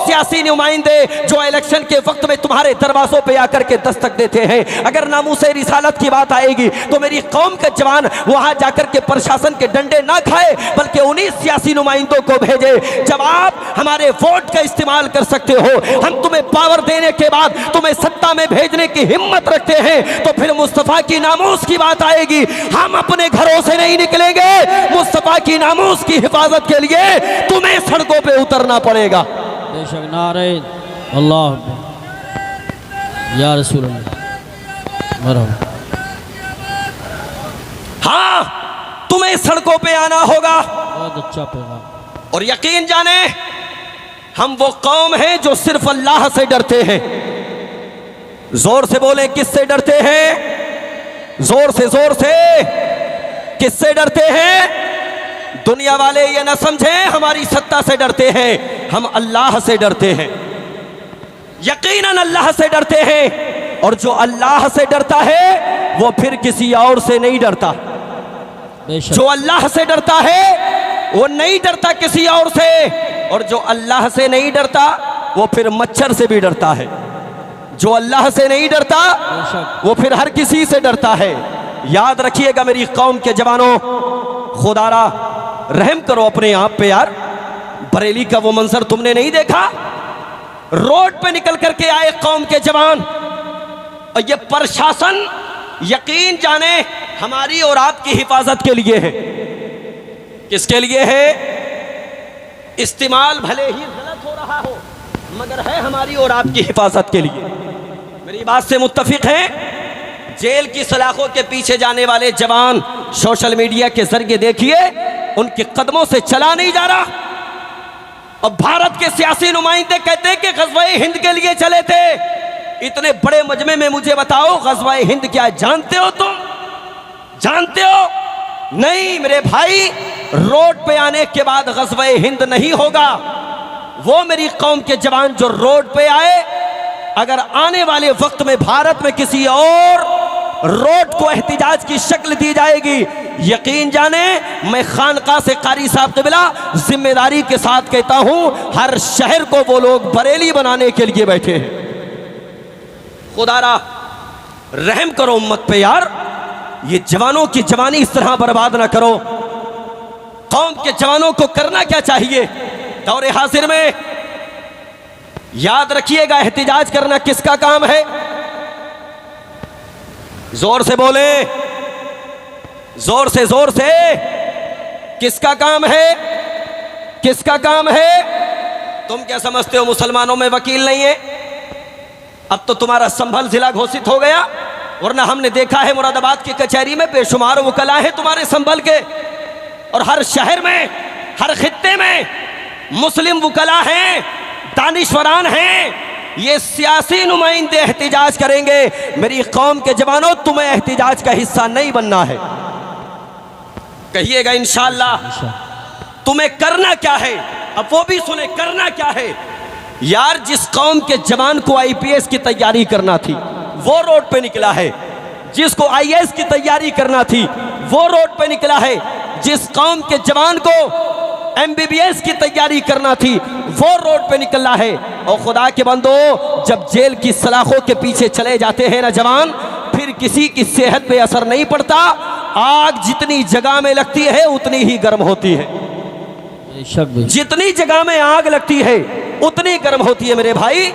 सियासी नुमाइंदे जो इलेक्शन के वक्त में तुम्हारे दरवाजों पे आकर के दस्तक देते हैं, अगर नामूसे रिसालत की बात आएगी तो मेरी कौम का जवान वहां जाकर के प्रशासन के डंडे ना खाए, बल्कि उन्हीं सियासी नुमाइंदों को भेजे। जब आप हमारे वोट का इस्तेमाल कर सकते हो, हम तुम्हें पावर देने के बाद तुम्हें सत्ता में भेजने की हिम्मत रखते हैं, तो फिर मुस्तफा की नामूस की बात आएगी, हम अपने घरों से नहीं निकलेंगे। मुस्तफा की नामूस की हिफाजत के लिए तुम्हें सड़कों पे उतरना पड़ेगा। बेशक नारे अल्लाह या रसूल अल्लाह मरहबा। हाँ, तुम्हें सड़कों पे आना होगा। बहुत अच्छा पैगाम। और यकीन जाने हम वो कौम हैं जो सिर्फ अल्लाह से डरते हैं। जोर से बोले, किससे डरते हैं? जोर से किससे डरते हैं? दुनिया वाले ये ना समझें हमारी सत्ता से डरते हैं, हम अल्लाह से डरते हैं। यकीनन अल्लाह से डरते हैं, और जो अल्लाह से डरता है वो फिर किसी और से नहीं डरता। जो अल्लाह से डरता है वो नहीं डरता किसी और से, और जो अल्लाह से नहीं डरता वो फिर मच्छर से भी डरता है। जो अल्लाह से नहीं डरता वो फिर हर किसी से डरता है। याद रखिएगा मेरी कौम के जवानों, खुदारा रहम करो अपने आप पे यार। बरेली का वो मंजर तुमने नहीं देखा? रोड पे निकल करके आए कौम के जवान, और ये प्रशासन यकीन जाने हमारी और आपकी हिफाजत के लिए है। किसके लिए है? इस्तेमाल भले ही गलत हो रहा हो, मगर है हमारी और आपकी हिफाजत के लिए। मेरी बात से मुत्तफिक हैं? जेल की सलाखों के पीछे जाने वाले जवान सोशल मीडिया के जरिए देखिए, उनके कदमों से चला नहीं जा रहा। अब भारत के सियासी नुमाइंदे कहते हैं कि ग़ज़वा-ए हिंद के लिए चले थे। इतने बड़े मजमे में मुझे बताओ, ग़ज़वा-ए हिंद क्या है? जानते हो तुम? जानते हो? नहीं मेरे भाई, रोड पे आने के बाद ग़ज़वा-ए हिंद नहीं होगा। वो मेरी कौम के जवान जो रोड पे आए, अगर आने वाले वक्त में भारत में किसी और रोड को एहतिजाज की शक्ल दी जाएगी, यकीन जाने मैं खानका से कारी साहब क़िबला जिम्मेदारी के साथ कहता हूं, हर शहर को वो लोग बरेली बनाने के लिए बैठे हैं। खुदारा रहम करो उम्मत पे यार, ये जवानों की जवानी इस तरह बर्बाद ना करो। कौम के जवानों को करना क्या चाहिए दौरे हाजिर में? याद रखिएगा, एहतिजाज करना किसका काम है? जोर से बोले, जोर से किसका काम है? किसका काम है? तुम क्या समझते हो मुसलमानों में वकील नहीं है? अब तो तुम्हारा संभल जिला घोषित हो गया, वरना हमने देखा है मुरादाबाद की कचहरी में बेशुमार वकला है तुम्हारे संभल के, और हर शहर में, हर खित्ते में मुस्लिम वकला हैं, दानिश्वरान हैं। ये सियासी नुमाइंदे एहतिजाज करेंगे। मेरी कौम के जवानों, तुम्हें एहतिजाज का हिस्सा नहीं बनना है। कहिएगा इंशाअल्लाह। तुम्हें करना क्या है? अब वो भी सुने, करना क्या है यार? जिस कौम के जवान को आईपीएस की तैयारी करना थी वो रोड पे निकला है। जिसको आईएएस की तैयारी करना थी वो रोड पे निकला है। जिस कौम के जवान को एमबीबीएस की तैयारी करना थी वो रोड पे निकला है। और खुदा के बंदो, जब जेल की सलाखों के पीछे चले जाते हैं ना जवान, फिर किसी की सेहत पे असर नहीं पड़ता। आग जितनी जगह में लगती है उतनी ही गर्म होती है। जितनी जगह में आग लगती है उतनी गर्म होती है मेरे भाई।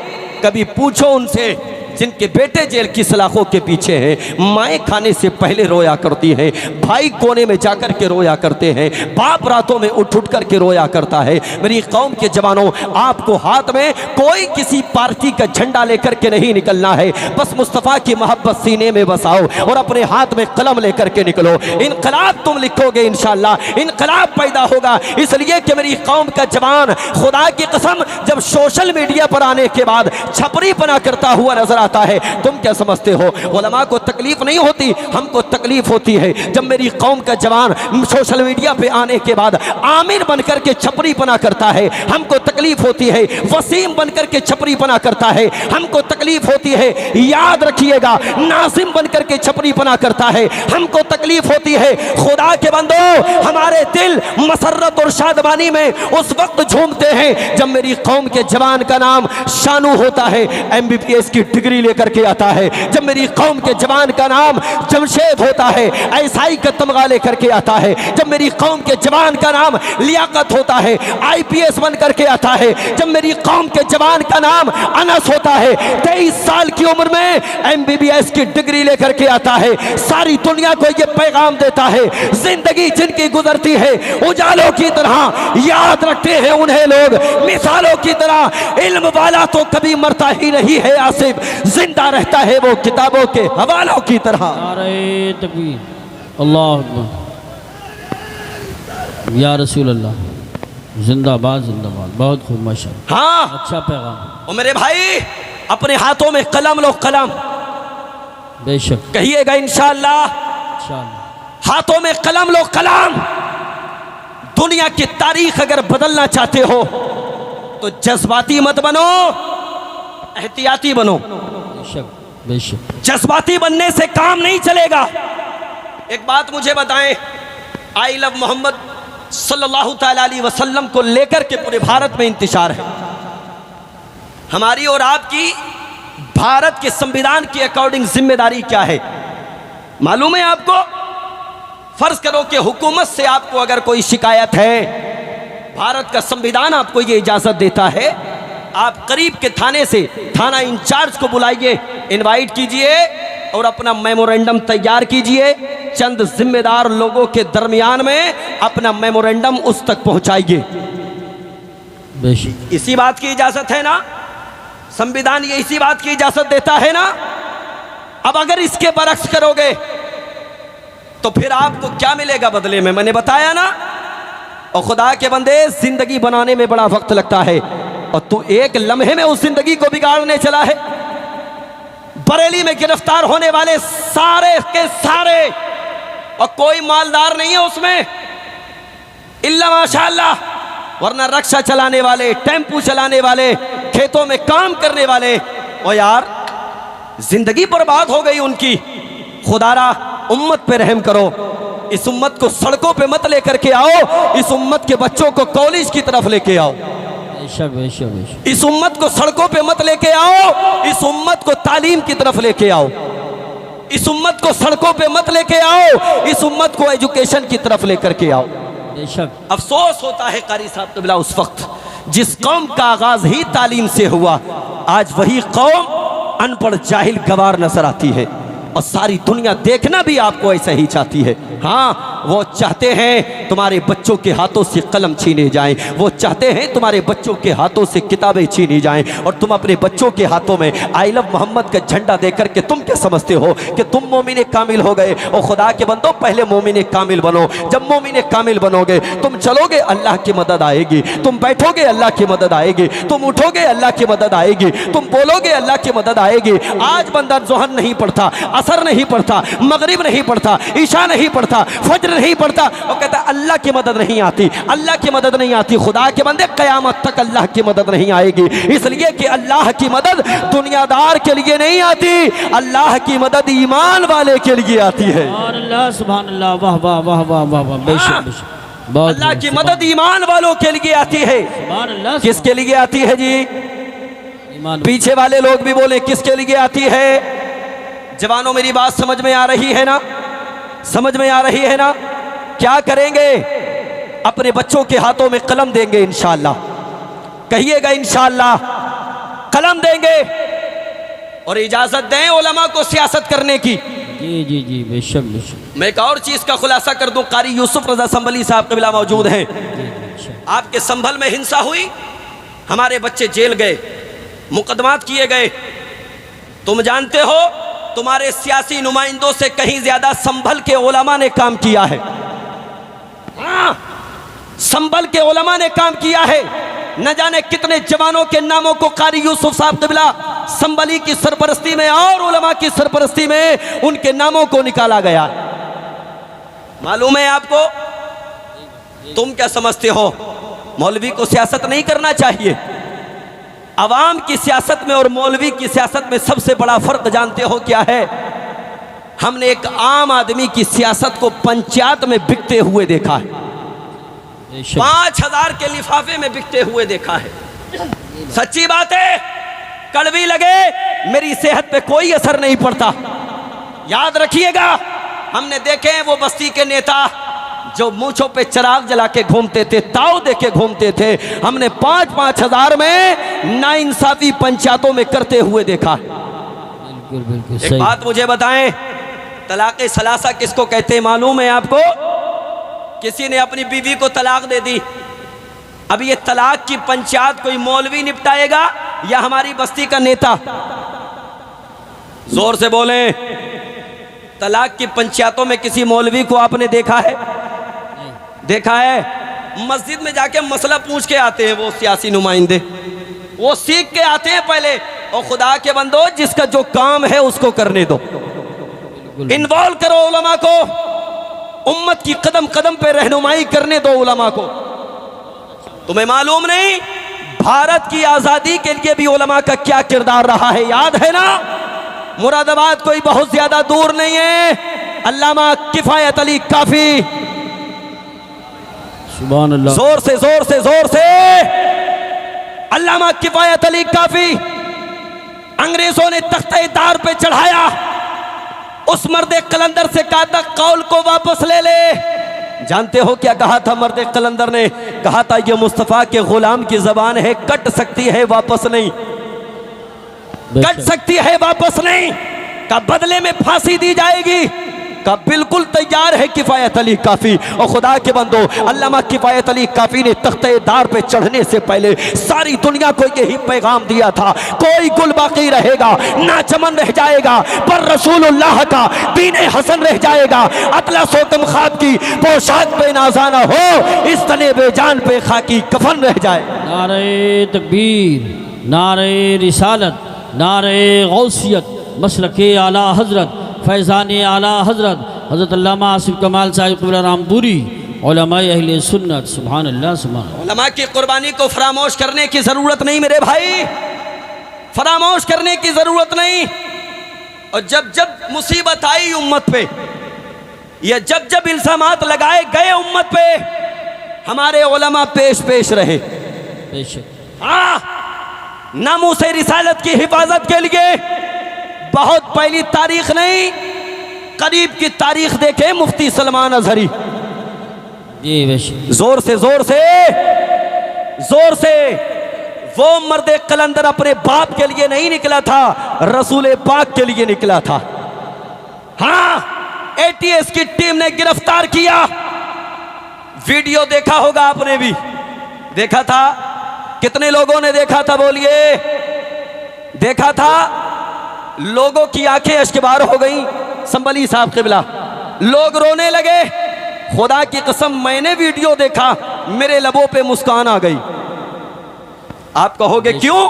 कभी पूछो उनसे जिनके बेटे जेल की सलाखों के पीछे हैं, माएँ खाने से पहले रोया करती हैं, भाई कोने में जाकर के रोया करते हैं, बाप रातों में उठ उठ करके रोया करता है। मेरी कौम के जवानों, आपको हाथ में कोई किसी पार्टी का झंडा लेकर के नहीं निकलना है। बस मुस्तफ़ा की मोहब्बत सीने में बसाओ और अपने हाथ में कलम लेकर के निकलो। इनकलाब तुम लिखोगे इंशाअल्लाह, इनकलाब पैदा होगा। इसलिए कि मेरी कौम का जवान खुदा की कसम जब सोशल मीडिया पर आने के बाद छपरी पना करता हुआ नजर आता है। तुम क्या समझते हो उलमा को तकलीफ नहीं होती? हमको तकलीफ होती है जब मेरी कौम का जवान सोशल मीडिया पे आने के बाद आमिर बनकर के छपरी पना करता है। हमको तकलीफ होती है वसीम बनकर के छपरी पना करता है। हमको तकलीफ होती है, याद रखिएगा, नाजिम बनकर के छपरी पना करता है। हमको तकलीफ होती है। खुदा के बंदो, हमारे दिल मसरत और शादमानी में उस वक्त झूमते हैं जब मेरी कौम के जवान का नाम शानू होता है, MBBS की डिग्री लेकर के आता है। जब मेरी कौम के जवान का नाम जमशेद होता है, ऐसाई का तमगा लेकर के आता है। जब मेरी कौम के जवान का नाम लियाकत होता है, IPS बन करके आता है। जब मेरी कौम के जवान का नाम अनस होता है, 23 साल की उम्र में MBBS की डिग्री लेकर के आता है। सारी दुनिया को ये पैगाम देता है, जिंदगी जिनकी गुजरती है उजालों की तरह, याद रखते हैं उन्हें लोग मिसालों की तरह। इल्म वाला तो कभी मरता ही नहीं है आसिफ, जिंदा रहता है वो किताबों के हवालों की तरह। नारे तकबीर, अल्लाह अकबर, या रसूल अल्लाह, जिंदाबाद जिंदाबाद। बहुत खूब माशाअल्लाह, हाँ अच्छा पैगाम। ओ मेरे भाई, अपने हाथों में कलम लो, कलम। बेशक कहिएगा इंशाअल्लाह, इंशाअल्लाह। हाथों में कलम लो, कलम। दुनिया की तारीख अगर बदलना चाहते हो तो जज्बाती मत बनो, एहतियाती बनो। बेशक बेशक। जज्बाती बनने से काम नहीं चलेगा। एक बात मुझे बताएं, आई लव मोहम्मद सल्लल्लाहु ताला अलैहि वसल्लम को लेकर के पूरे भारत में इंतशार है। हमारी और आपकी भारत के संविधान के अकॉर्डिंग जिम्मेदारी क्या है मालूम है आपको? फर्ज करो कि हुकूमत से आपको अगर कोई शिकायत है, भारत का संविधान आपको ये इजाजत देता है, आप करीब के थाने से थाना इंचार्ज को बुलाइए, इनवाइट कीजिए और अपना मेमोरेंडम तैयार कीजिए। चंद जिम्मेदार लोगों के दरमियान में अपना मेमोरेंडम उस तक पहुंचाइए। बेशक इसी बात की इजाजत है ना? संविधान ये इसी बात की इजाजत देता है ना? अब अगर इसके बरक्स करोगे तो फिर आपको क्या मिलेगा बदले में? मैंने बताया ना। और खुदा के बंदे, जिंदगी बनाने में बड़ा वक्त लगता है और तू एक लम्हे में उस जिंदगी को बिगाड़ने चला है। बरेली में गिरफ्तार होने वाले सारे के सारे, और कोई मालदार नहीं है उसमें इल्ला माशाअल्लाह, वरना रक्षा चलाने वाले, टेम्पू चलाने वाले, खेतों में काम करने वाले। और यार जिंदगी बर्बाद हो गई उनकी। खुदारा उम्मत पे रहम करो। इस उम्मत को सड़कों पे मत लेकर के आओ, इस उम्मत के बच्चों को कॉलेज की तरफ लेके आओ। बेशक बेशक बेशक। इस उम्मत को सड़कों पे मत लेके आओ, इस उम्मत को तालीम की तरफ लेके आओ। इस उम्मत को सड़कों पे मत लेके आओ, इस उम्मत को एजुकेशन की तरफ लेकर के आओ। बेशक अफसोस होता है कारी साहब तबला, उस वक्त जिस कौम का आगाज ही तालीम से हुआ, आज वही कौम अनपढ़ जाहिल गवार नजर आती है। और सारी दुनिया देखना भी आपको ऐसा ही चाहती है। हाँ, वो चाहते हैं तुम्हारे बच्चों के हाथों से कलम छीने जाएं, वो चाहते हैं तुम्हारे बच्चों के हाथों से किताबें छीनी जाएं, और तुम अपने बच्चों के हाथों में आई लव मोहम्मद का झंडा देकर के तुम क्या समझते हो कि तुम मोमिन कामिल हो गए? और खुदा के बंदो, पहले मोमिन कामिल बनो। जब मोमिन कामिल बनोगे, तुम चलोगे, अल्लाह की मदद आएगी। तुम बैठोगे, अल्लाह की मदद आएगी। तुम उठोगे, अल्लाह की मदद आएगी। तुम बोलोगे, अल्लाह की मदद आएगी। आज बंदा ज़ोहर नहीं पढ़ता, असर नहीं पढ़ता, मगरिब नहीं पढ़ता, ईशा नहीं पढ़ता, फज्र नहीं पढ़ता, और कहता अल्लाह की मदद नहीं आती, अल्लाह की मदद नहीं आती। खुदा के बंदे, क़यामत तक अल्लाह की मदद नहीं आएगी, इसलिए कि अल्लाह की मदद दुनियादार के लिए नहीं आती, अल्लाह की मदद ईमान वाले के लिए आती है। अल्लाह सुभान अल्लाह, वाह वाह वाह वाह वाह वाह। बेशक बेशक। अल्लाह की मदद ईमान वालों के लिए आती है। किसके लिए आती है जी? पीछे वाले लोग भी बोले किसके लिए आती है? जवानों, मेरी बात समझ में आ रही है ना? समझ में आ रही है ना? क्या करेंगे? अपने बच्चों के हाथों में कलम देंगे इंशाअल्लाह। कहिएगा इंशाअल्लाह, कलम देंगे और इजाजत दें उलमा को सियासत करने की। जी जी जी, बेशक बेशक। मैं एक और चीज का खुलासा कर दूं, कारी यूसुफ रजा संभली साहब कबिला मौजूद हैं। आपके संभल में हिंसा हुई, हमारे बच्चे जेल गए, मुकदमात किए गए। तुम जानते हो, तुम्हारे सियासी नुमाइंदों से कहीं ज्यादा संभल के उलमा ने काम किया है। हाँ, संभल के उलमा ने काम किया है। न जाने कितने जवानों के नामों को कारी यूसुफ साहब क़िबला संबली की सरपरस्ती में और उलमा की सरपरस्ती में उनके नामों को निकाला गया। मालूम है आपको? तुम क्या समझते हो मौलवी को सियासत नहीं करना चाहिए? अवाम की सियासत में और मौलवी की सियासत में सबसे बड़ा फर्क जानते हो क्या है? हमने एक आम आदमी की सियासत को पंचायत में बिकते हुए देखा है, 5000 के लिफाफे में बिकते हुए देखा है। सच्ची बात है, कड़वी लगे मेरी सेहत पे कोई असर नहीं पड़ता। याद रखिएगा, हमने देखे हैं वो बस्ती के नेता जो मूंछों पे चिराग जला के घूमते थे, ताव दे के घूमते थे, हमने 5-5 हजार में नाइंसाफी पंचायतों में करते हुए देखा। बिल्कुल बिल्कुल एक बात मुझे बताएं, तलाक़े सलासा किसको कहते हैं मालूम है आपको? किसी ने अपनी बीवी को तलाक दे दी, अब ये तलाक की पंचायत कोई मौलवी निपटाएगा या हमारी बस्ती का नेता? जोर से बोले। तलाक की पंचायतों में किसी मौलवी को आपने देखा है? देखा है? मस्जिद में जाके मसला पूछ के आते हैं वो सियासी नुमाइंदे, वो सीख के आते हैं पहले। और खुदा के बंदो, जिसका जो काम है उसको करने दो, इन्वॉल्व करो उलमा को, उम्मत की कदम कदम पे रहनुमाई करने दो उलमा को। तुम्हें मालूम नहीं भारत की आजादी के लिए भी उलमा का क्या किरदार रहा है? याद है ना? मुरादाबाद कोई बहुत ज्यादा दूर नहीं है, अल्लामा किफायत अली काफी, सुभान अल्लाह, जोर से जोर से जोर से, अल्लामा किफायत अली काफी अंग्रेजों ने तख्ते दार पे चढ़ाया, उस मर्दे कलंदर से कहा था कौल को वापस ले ले। जानते हो क्या कहा था मर्दे कलंदर ने? कहा था ये मुस्तफा के गुलाम की जबान है, कट सकती है वापस नहीं, कट सकती है वापस नहीं, का बदले में फांसी दी जाएगी, का बिल्कुल तैयार है किफायत अली काफी। और खुदा के बंदो, अल्लामा किफायत अली काफी ने तख्ते दार पे चढ़ने से पहले सारी दुनिया को यही पैगाम दिया था, कोई गुल बाकी रहेगा ना चमन रह जाएगा, पर रसूलुल्लाह का दीन हसन रह जाएगा। अतला सोतम खाब की पोशाक पे नाजाना हो, इस तने बेजान पे खाकी कफन रह जाए। नारे तकबीर, नारे रिसालत, नारे गौसियत, मसलके आला हजरत, फैज़ान आला हजरत हज़रत अल्लामा आसिफ कमाल साहिब क़िबला रामपुरी, उलमाए अहले सुन्नत। सुभान अल्लाह, सुभान अल्लाह। उलमा की कुर्बानी को फरामोश करने की ज़रूरत नहीं मेरे भाई, फरामोश करने की ज़रूरत नहीं। और जब जब मुसीबत आई उम्मत पे, या जब जब इल्ज़ामात लगाए गए उम्मत पे, हमारे उलमा पेश पेश रहे। बेशक, हाँ, नामूस रिसालत की हिफाजत के लिए बहुत पहली तारीख नहीं, करीब की तारीख देखे मुफ्ती सलमान अजहरी। जी बेशक, जोर से जोर से जोर से, वो मर्दे कलंदर अपने बाप के लिए नहीं निकला था, रसूल पाक के लिए निकला था। हाँ, एटीएस की टीम ने गिरफ्तार किया, वीडियो देखा होगा आपने भी, देखा था? कितने लोगों ने देखा था? बोलिए। देखा था? लोगों की आंखें अश्कबार हो गई। संबली साहब क़िबला, लोग रोने लगे। खुदा की कसम, मैंने वीडियो देखा, मेरे लबों पे मुस्कान आ गई। आप कहोगे क्यों?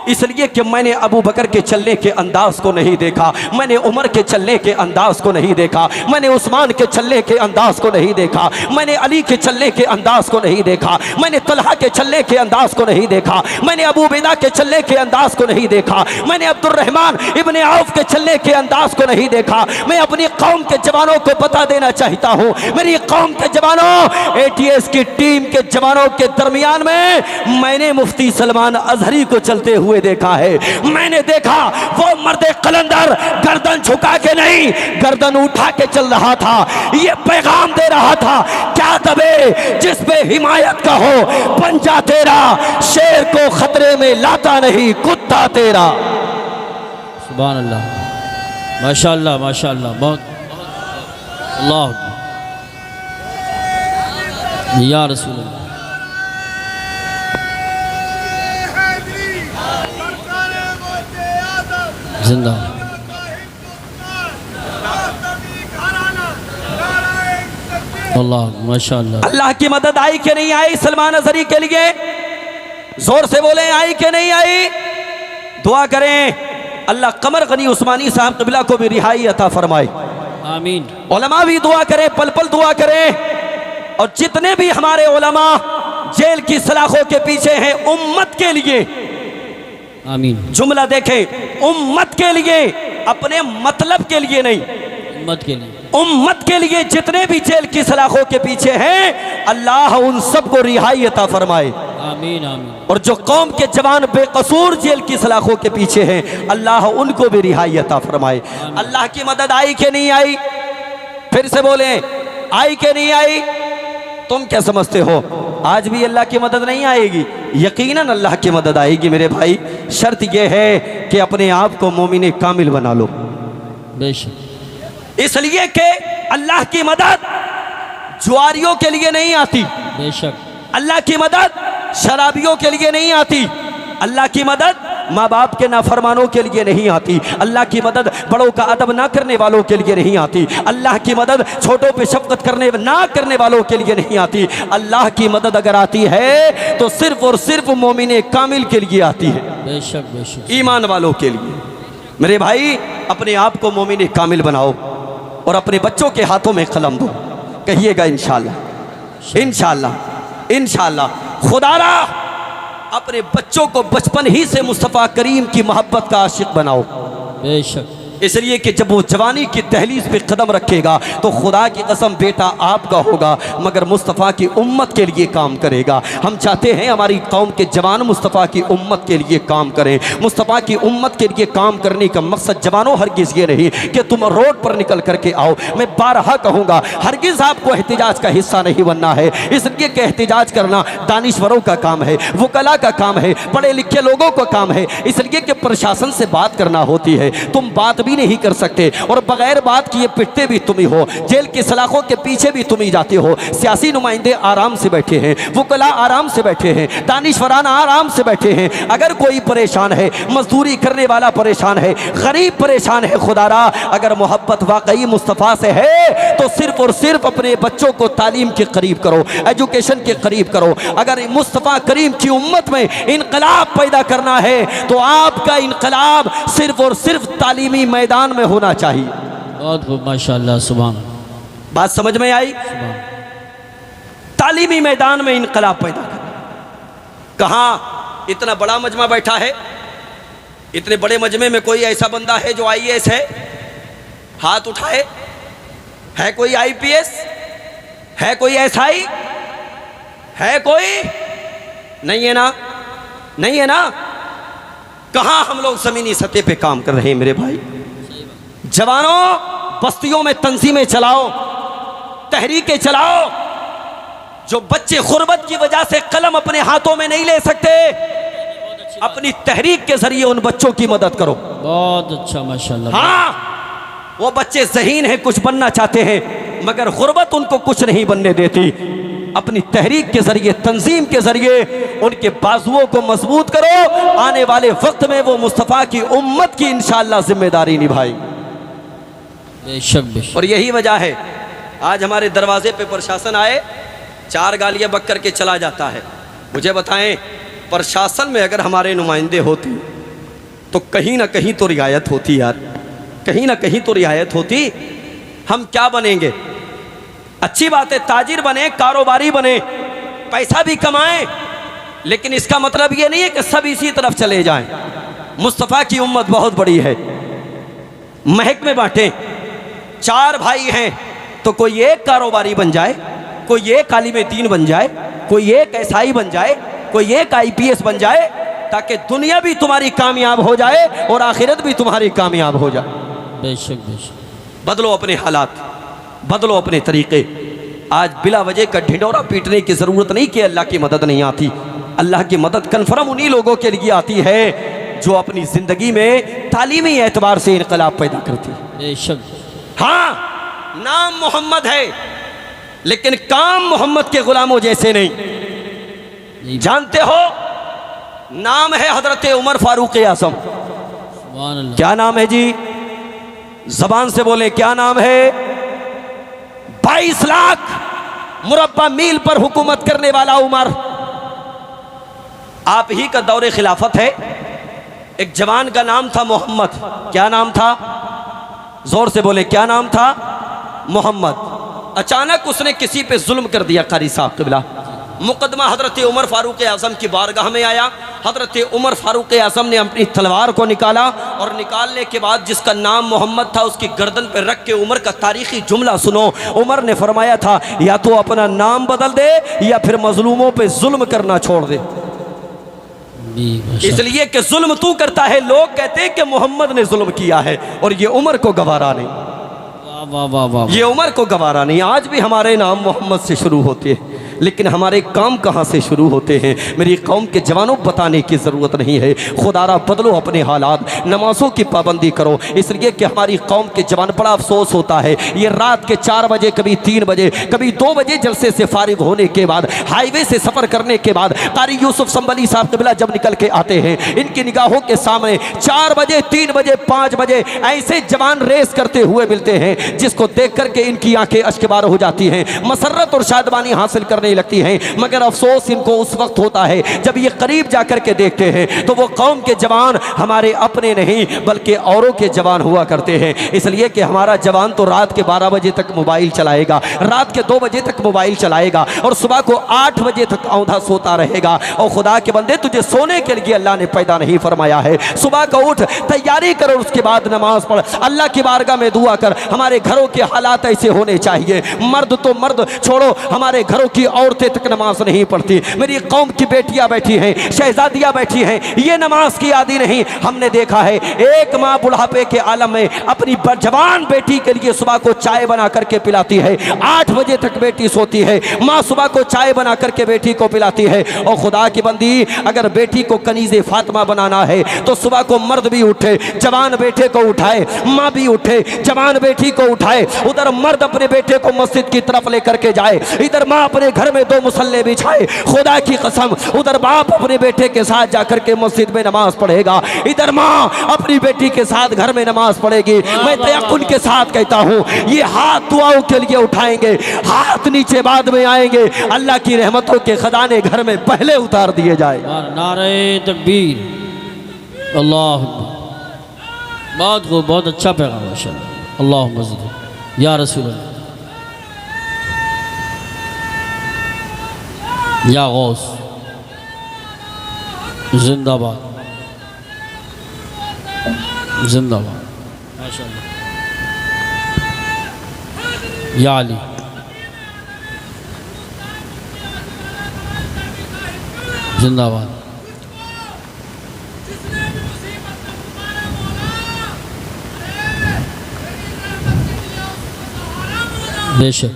इसलिए कि मैंने अबू बकर के चलने के अंदाज को नहीं देखा, मैंने उमर के चलने के अंदाज को नहीं देखा, मैंने उस्मान के चलने के अंदाज को नहीं देखा, मैंने अली के चलने के अंदाज को नहीं देखा, मैंने तलहा के चलने के अंदाज को नहीं देखा, मैंने अबू उबैदा के चलने के अंदाज को नहीं देखा, मैंने अब्दुर्रहमान इब्ने औफ के चलने के अंदाज को नहीं देखा। मैं अपनी कौम के जवानों को बता देना चाहता हूँ, मेरी कौम के जवानों, एटीएस की टीम के जवानों के दरमियान में मैंने मुफ्ती सलमान अजहरी को चलते हुए देखा है। मैंने देखा वो मर्दे कलंदर गर्दन झुका के नहीं, गर्दन उठा के चल रहा था, ये पैगाम दे रहा था, क्या दबे जिस पे हिमायत का हो, पंजा तेरा शेर को खतरे में लाता नहीं, कुत्ता तेरा। सुभान अल्लाह, माशाअल्लाह माशाअल्लाह, बहुत अल्लाह या रसूल अल्लाह। जिंदा अल्लाह, माशाअल्लाह। अल्लाह की मदद आई कि नहीं आई सलमान अजहरी के लिए? जोर से बोले आई कि नहीं आई? दुआ करें अल्लाह कमर गनी उस्मानी साहब क़िबला को भी रिहाई अता फरमाए। आमीन। उलमा भी दुआ करें, पल पल दुआ करें। और जितने भी हमारे उलमा जेल की सलाखों के पीछे हैं, उम्मत के लिए, आमीन। जुमला देखें, उम्मत के लिए, अपने मतलब के लिए नहीं, उम्मत के लिए, उम्मत के लिए जितने भी जेल की सलाखों के पीछे हैं, अल्लाह उन सबको रिहाई अता फरमाए। आमीन आमीन। और जो कौम के जवान बेकसूर जेल की सलाखों के पीछे हैं, अल्लाह उनको भी रिहाई अता फरमाए। अल्लाह की मदद आई कि नहीं आई? फिर से बोले आई कि नहीं आई? तुम क्या समझते हो आज भी अल्लाह की मदद नहीं आएगी? यकीनन अल्लाह की मदद आएगी मेरे भाई। शर्त यह है कि अपने आप को मोमिन कामिल बना लो। बेशक। इसलिए कि अल्लाह की मदद जुआरियों के लिए नहीं आती, बेशक। अल्लाह की मदद शराबियों के लिए नहीं आती, अल्लाह की मदद माँ बाप के नाफरमानों के लिए नहीं आती, अल्लाह की मदद बड़ों का अदब ना करने वालों के लिए नहीं आती, अल्लाह की मदद छोटों पे शफकत करने वालों के लिए नहीं आती। अल्लाह की मदद अगर आती है तो सिर्फ और सिर्फ मोमिन कामिल के लिए आती है। बेशक बेशक। ईमान वालों के लिए। मेरे भाई अपने आप को मोमिन कामिल बनाओ और अपने बच्चों के हाथों में कलम दो। कहिएगा इंशाअल्लाह, इंशाअल्लाह, इंशाअल्लाह। खुदारा अपने बच्चों को बचपन ही से मुस्तफ़ा करीम की मोहब्बत का आशिक बनाओ। बेशक। इसलिए कि जब वो जवानी की दहलीज पे कदम रखेगा तो खुदा की कसम बेटा आपका होगा, मगर मुस्तफ़ा की उम्मत के लिए काम करेगा। हम चाहते हैं हमारी कौम के जवान मुस्तफ़ा की उम्मत के लिए काम करें। मुस्तफ़ा की उम्मत के लिए काम करने का मकसद जवानों हरगिज़ ये नहीं कि तुम रोड पर निकल करके आओ। मैं बारहा कहूँगा, हरगिज़ आपको एहतिजाज का हिस्सा नहीं बनना है। इसलिए कि एहतिजाज करना दानिश्वरों का काम है, वकला का काम है, पढ़े लिखे लोगों का काम है। इसलिए कि प्रशासन से बात करना होती है, तुम बात भी नहीं कर सकते और बगैर बात किए पिटते भी तुम ही हो। जेल की सलाखों के पीछे भी तुम ही जाते हो। सियासी नुमाइंदे आराम से बैठे हैं, वकला आराम से बैठे हैं, दानिशवरान आराम से बैठे हैं। अगर कोई परेशान है, मजदूरी करने वाला परेशान है, गरीब परेशान है, खुदारा अगर मोहब्बत वाकई मुस्तफ़ा से है तो सिर्फ और सिर्फ अपने बच्चों को तालीम के करीब करो, एजुकेशन के करीब करो। अगर मुस्तफ़ा करीम की उम्मत में इनकलाब पैदा करना है तो आपका इनकलाब सिर्फ और सिर्फ तालीमी मैदान में होना चाहिए। बहुत खूब, माशाअल्लाह, सुभान। बात समझ में आई? तालीमी मैदान में इनकलाब पैदा करना। कहाँ इतना बड़ा मजमा बैठा है, इतने बड़े मजमे में कोई ऐसा बंदा है जो IAS है? हाथ उठाए। है कोई IPS? है कोई SI? है कोई? नहीं है ना, नहीं है ना। कहाँ हम लोग ज़मीनी सतह पे काम कर रहे हैं मेरे भाई। जवानों बस्तियों में तंजीमें चलाओ, तहरीकें चलाओ। जो बच्चे गुर्बत की वजह से कलम अपने हाथों में नहीं ले सकते, अपनी तहरीक के जरिए उन बच्चों की मदद करो। बहुत अच्छा, माशाअल्लाह। हाँ, वो बच्चे ज़हीन हैं, कुछ बनना चाहते हैं, मगर गुर्बत उनको कुछ नहीं बनने देती। अपनी तहरीक के जरिए, तंजीम के जरिए उनके बाजुओं को मजबूत करो। आने वाले वक्त में वो मुस्तफ़ा की उम्मत की इंशाअल्लाह जिम्मेदारी निभाई। बेशक बेशक। और यही वजह है आज हमारे दरवाजे पे प्रशासन आए, 4 गालियां बक करके चला जाता है। मुझे बताएं, प्रशासन में अगर हमारे नुमाइंदे होते तो कहीं ना कहीं तो रियायत होती यार, कहीं ना कहीं तो रियायत होती। हम क्या बनेंगे? अच्छी बात है, ताजिर बने, कारोबारी बने, पैसा भी कमाएं, लेकिन इसका मतलब ये नहीं है कि सब इसी तरफ चले जाएं। मुस्तफ़ा की उम्मत बहुत बड़ी है, महक में बांटें। 4 भाई हैं तो कोई एक कारोबारी बन जाए, कोई एक आलिम दीन बन जाए, कोई एक SI बन जाए, कोई एक IPS बन जाए, ताकि दुनिया भी तुम्हारी कामयाब हो जाए और आखिरत भी तुम्हारी कामयाब हो जाए। बेशक बेशक। बदलो अपने हालात, बदलो अपने तरीके। आज बिला वजह का ढिंडोरा पीटने की ज़रूरत नहीं कि अल्लाह की मदद नहीं आती। अल्लाह की मदद कन्फर्म उन्हीं लोगों के लिए आती है जो अपनी ज़िंदगी में तालीमी एतबार से इनकलाब पैदा करती है। बेशक। हाँ, नाम मोहम्मद है लेकिन काम मोहम्मद के गुलामों जैसे नहीं। जानते हो, नाम है हजरत उमर फारूक आज़म। क्या नाम है जी? जबान से बोले, क्या नाम है? 22 लाख मुरब्बा मील पर हुकूमत करने वाला उमर। आप ही का दौरे खिलाफत है। एक जवान का नाम था मोहम्मद। क्या नाम था? जोर से बोले, क्या नाम था? मोहम्मद। अचानक उसने किसी पे जुल्म कर दिया। कारी साहब क़िबला, मुकदमा हज़रत उमर फ़ारूक आज़म की बारगाह में आया। हज़रत उमर फ़ारूक आज़म ने अपनी तलवार को निकाला और निकालने के बाद जिसका नाम मोहम्मद था उसकी गर्दन पर रख के उमर का तारीख़ी जुमला सुनो। उमर ने फरमाया था, या तो अपना नाम बदल दे या फिर मजलूमों पे जुल्म करना छोड़ दे। इसलिए कि जुल्म तू करता है। लोग कहते हैं कि मोहम्मद ने जुल्म किया है और ये उमर को गवारा नहीं। वाह वाह वाह, ये उमर को गवारा नहीं। आज भी हमारे नाम मोहम्मद से शुरू होते हैं, लेकिन हमारे काम कहाँ से शुरू होते हैं? मेरी कौम के जवानों, बताने की ज़रूरत नहीं है। खुदारा बदलो अपने हालात, नमाज़ों की पाबंदी करो। इसलिए कि हमारी कौम के जवान, बड़ा अफसोस होता है, ये रात के 4 बजे, कभी 3 बजे, कभी 2 बजे जलसे से फारिग होने के बाद, हाईवे से सफ़र करने के बाद कारी यूसुफ संबली साहब क़िबला जब निकल के आते हैं, इनकी निगाहों के सामने 4 बजे, 3 बजे, 5 बजे ऐसे जवान रेस करते हुए मिलते हैं जिसको देख करके इनकी आंखें अश्कबार हो जाती हैं, मसर्रत और शादबानी हासिल करने लगती हैं। मगर अफसोस इनको उस वक्त होता है जब ये करीब जाकर के देखते हैं तो वो कौम के जवान हमारे अपने नहीं बल्कि औरों के जवान हुआ करते हैं। इसलिए कि हमारा जवान तो रात के 12 बजे तक मोबाइल चलाएगा, रात के 2 बजे तक मोबाइल चलाएगा और सुबह को 8 बजे तक औंधा सोता रहेगा। और खुदा के बंदे, तुझे सोने के लिए अल्लाह ने पैदा नहीं फरमाया है। सुबह को उठ, तैयारी कर और उसके बाद नमाज पढ़, अल्लाह की बारगाह में दुआ कर। हमारे घरों के हालात ऐसे होने चाहिए। मर्द तो मर्द छोड़ो, हमारे घरों की औरतें तक नमाज नहीं पढ़ती। मेरी कौम की बेटियां बैठी हैं, शहजादियां बैठी हैं, ये नमाज की आदी नहीं। हमने देखा है एक माँ बुढ़ापे के आलम में अपनी जवान बेटी के लिए सुबह को चाय बना करके पिलाती है। 8 बजे तक बेटी सोती है, माँ सुबह को चाय बना करके बेटी को पिलाती है। और खुदा की बंदी, अगर बेटी को कनीज़े फातिमा बनाना है तो सुबह को मर्द भी उठे, जवान बेटे को उठाए, माँ भी उठे, जवान बेटी को उठाए। उधर मर्द अपने बेटे को मस्जिद की तरफ लेकर के जाए, इधर माँ अपने घर में 2 मुसल्ले बिछाए। खुदा की कसम, उधर बाप अपने बेटे के साथ जाकर के मस्जिद में नमाज पढ़ेगा, इधर माँ अपनी बेटी के साथ घर में नमाज पढ़ेगी। मैं तयक्कुन के साथ कहता हूँ, ये हाथ दुआओं के लिए उठाएंगे, हाथ नीचे बाद में आएंगे। अल्लाह की रहमतों के खजाने घर में पहले उतार दिए जाए। नारे तकबीर, अल्लाह, बहुत खूब, बहुत अच्छा पैगाम माशाअल्लाह। अल्लाह मज़ीद या रसूल अल्लाह, या गौस जिंदाबाद, जिंदाबाद माशाअल्लाह, या अली जिंदाबाद। बेशक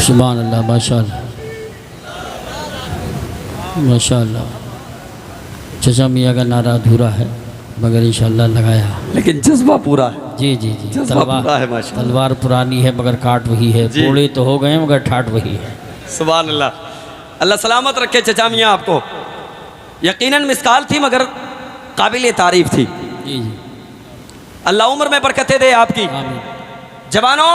सुभान अल्लाह, माशाअल्लाह माशाअल्लाह। चचा मियाँ का नारा अधूरा है मगर इंशाअल्लाह लगाया, लेकिन जज्बा पूरा है। जी जी जी, जज्बा पूरा है माशाअल्लाह। तलवार पुरानी है मगर काट वही है, पोड़े तो हो गए मगर ठाट वही है। सुभान अल्लाह, अल्लाह सलामत रखे चचा मियाँ आपको। यकीनन मिस्काल थी मगर काबिल तारीफ थी। जी जी, अल्लाह उम्र में बरकतें दे आपकी। आमीन। जवानों,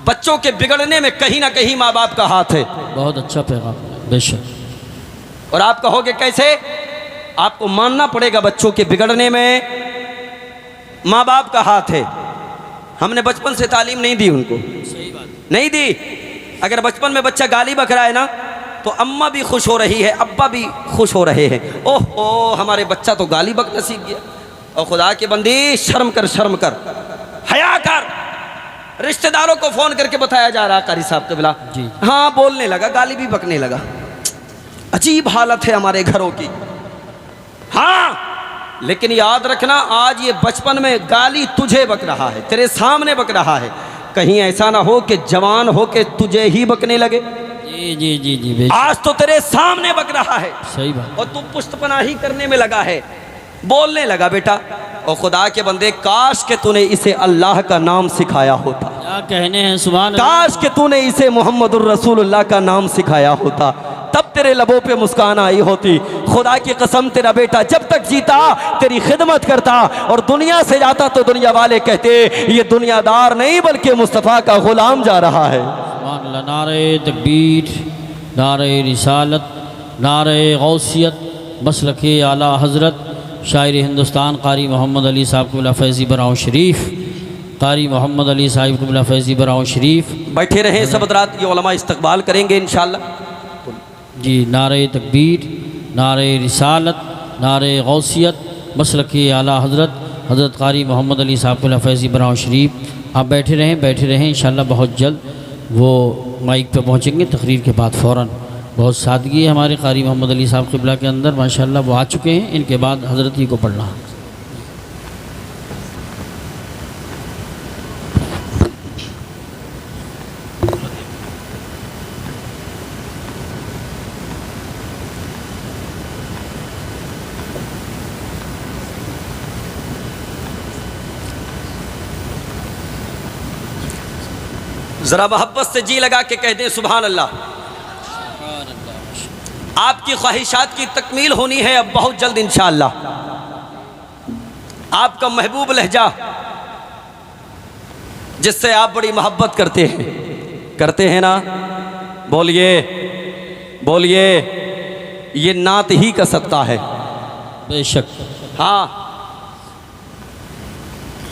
बच्चों के बिगड़ने में कहीं ना कहीं माँ बाप का हाथ है। बहुत अच्छा पैगाम, बेशक। और आप कहोगे कैसे? आपको मानना पड़ेगा बच्चों के बिगड़ने में माँ बाप का हाथ है। हमने बचपन से तालीम नहीं दी उनको, सही बात, नहीं दी। अगर बचपन में बच्चा गाली बक रहा है ना तो अम्मा भी खुश हो रही है, अब्बा भी खुश हो रहे हैं। ओह हमारे बच्चा तो गाली बकना सीख गया। और खुदा के बंदी, शर्म कर, शर्म कर, हया कर। रिश्तेदारों को फोन करके बताया जा रहा कारी साहब क़िबला, जी। हाँ बोलने लगा, गाली भी बकने लगा। अजीब हालत है हमारे घरों की। हाँ, लेकिन याद रखना, आज ये बचपन में गाली तुझे बक रहा है, तेरे सामने बक रहा है। कहीं ऐसा ना हो कि जवान हो के तुझे ही बकने लगे। जी जी जी जी, बेशक। आज तो तेरे सामने बक रहा है, सही बात। और तू पुष्टपनाही करने में लगा है, बोलने लगा बेटा। और खुदा के बंदे, काश के तूने इसे अल्लाह का नाम सिखाया होता, क्या कहने हैं, सुभान अल्लाह। काश के तूने इसे मोहम्मदुर रसूलुल्लाह का नाम सिखाया होता, तब तेरे लबों पे मुस्कान आई होती। खुदा की कसम तेरा बेटा जब तक जीता तेरी खिदमत करता, और दुनिया से जाता तो दुनिया वाले कहते ये दुनियादार नहीं बल्कि मुस्तफ़ा का गुलाम जा रहा है। सुभान अल्लाह। नारे तकबीर, नारे रिसालत, नारे गौसियत, मसलक आला हज़रत शायर हिंदुस्तान कारी मोहम्मद अली साहब क़िबला फैज़ी बराऊं शरीफ, कारी मोहम्मद अली साहब क़िबला फैज़ी बराऊं शरीफ। बैठे रहे सब हज़रात, ये उलमा इस्तकबाल करेंगे इंशाअल्लाह जी। नारे तकबीर, नारे रिसालत, नारे गौसियत, मसलक आला हज़रत हज़रत कारी मोहम्मद अली साहब क़िबला फैज़ी बराऊं शरीफ। आप बैठे रहें इंशाअल्लाह बहुत जल्द वो माइक पे पहुँचेंगे तकरीर के बाद फ़ौरन। बहुत सादगी है हमारे कारी मोहम्मद अली साहब क़िबला के अंदर, माशाअल्लाह वो आ चुके हैं। इनके बाद हज़रत ही को पढ़ना। ज़रा मोहब्बत से जी लगा के कह दें सुभान अल्लाह। आपकी ख्वाहिशात की तकमील होनी है अब बहुत जल्द इंशाअल्लाह। आपका महबूब लहजा जिससे आप बड़ी मोहब्बत करते हैं ना, बोलिए बोलिए, ये नात ही का सत्ता है। बेशक। हाँ,